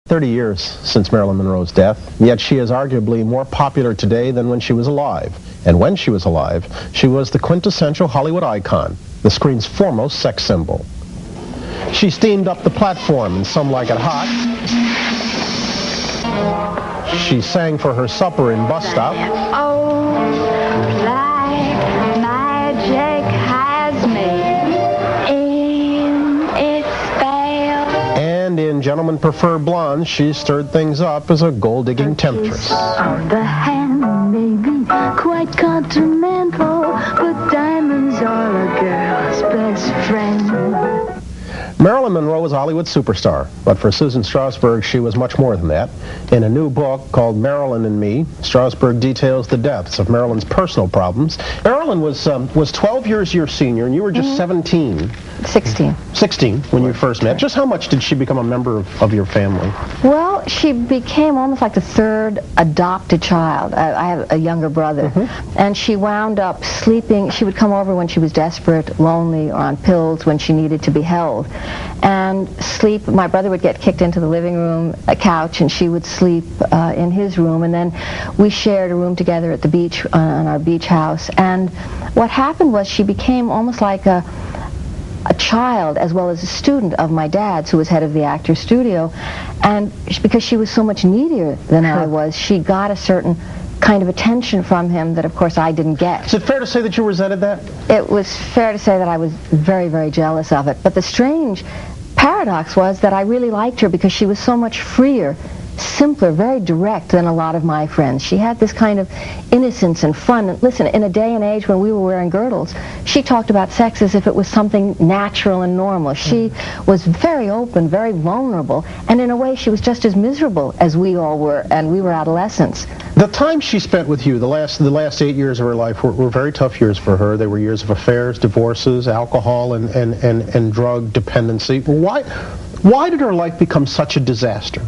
30 years since Marilyn Monroe's death, yet she is arguably more popular today than when she was alive. And when she was alive, she was the quintessential Hollywood icon, the screen's foremost sex symbol. She steamed up the platform, and some like it hot. She sang for her supper in bus stop. Oh, like magic has me in its spell. And in Gentlemen Prefer Blondes, she stirred things up as a gold-digging temptress. Of the hand may be quite continental, but diamonds are a girl's best friend. Marilyn Monroe was a Hollywood superstar, but for Susan Strassberg, she was much more than that. In a new book called Marilyn and Me, Strassberg details the depths of Marilyn's personal problems. Marilyn was 12 years your senior, and you were just 17. 16 when you first met. Just how much did she become a member of your family? Well, she became almost like the third adopted child. I have a younger brother. And she wound up sleeping. She would come over when she was desperate, lonely, or on pills when she needed to be held. And sleep. My brother would get kicked into the living room, a couch, and she would sleep in his room. And then we shared a room together at the beach, on our beach house. And what happened was she became almost like a child as well as a student of my dad's, who was head of the Actors Studio. And because she was so much needier than I was, she got a certain kind of attention from him that, of course, I didn't get. Is it fair to say that you resented that? It was fair to say that I was very, very jealous of it. But the strange paradox was that I really liked her because she was so much freer, simpler, very direct than a lot of my friends. She had this kind of innocence and fun. And listen, in a day and age when we were wearing girdles, she talked about sex as if it was something natural and normal. She was very open, very vulnerable, and in a way she was just as miserable as we all were, and we were adolescents. The time she spent with you, the last 8 years of her life, were very tough years for her. They were years of affairs, divorces, alcohol, and drug dependency. Why did her life become such a disaster?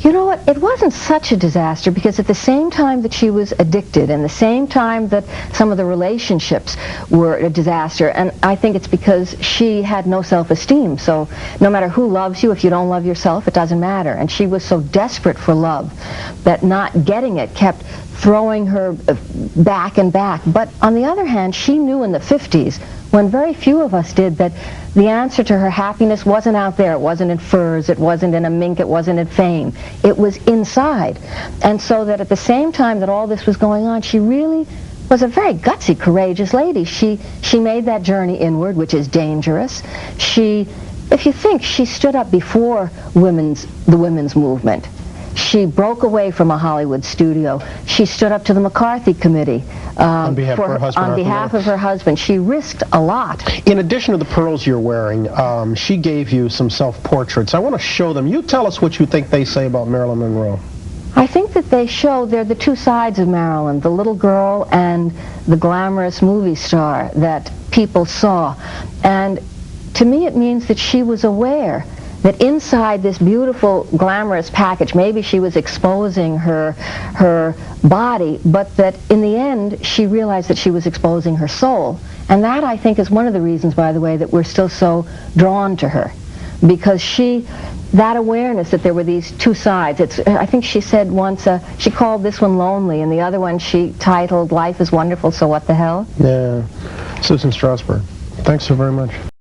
You know what? It wasn't such a disaster because at the same time that she was addicted and the same time that some of the relationships were a disaster, and I think it's because she had no self-esteem. So no matter who loves you, if you don't love yourself, it doesn't matter. And she was so desperate for love that not getting it kept throwing her back and back. But on the other hand, she knew in the 50s, when very few of us did, that the answer to her happiness wasn't out there. It wasn't in furs, it wasn't in a mink, it wasn't in fame. It was inside. And so that at the same time that all this was going on, she really was a very gutsy, courageous lady. She made that journey inward, which is dangerous. If you think, she stood up before the women's movement. She broke away from a Hollywood studio. She stood up to the McCarthy Committee on behalf of her husband. She risked a lot. In addition to the pearls you're wearing, she gave you some self-portraits. I want to show them. You tell us what you think they say about Marilyn Monroe. I think that they're the two sides of Marilyn, the little girl and the glamorous movie star that people saw. And to me it means that she was aware that inside this beautiful, glamorous package, maybe she was exposing her body, but that in the end, she realized that she was exposing her soul. And that, I think, is one of the reasons, by the way, that we're still so drawn to her. Because that awareness that there were these two sides, I think she said once, she called this one Lonely, and the other one she titled Life is Wonderful, So What the Hell? Yeah. Susan Strassberg, thanks so very much.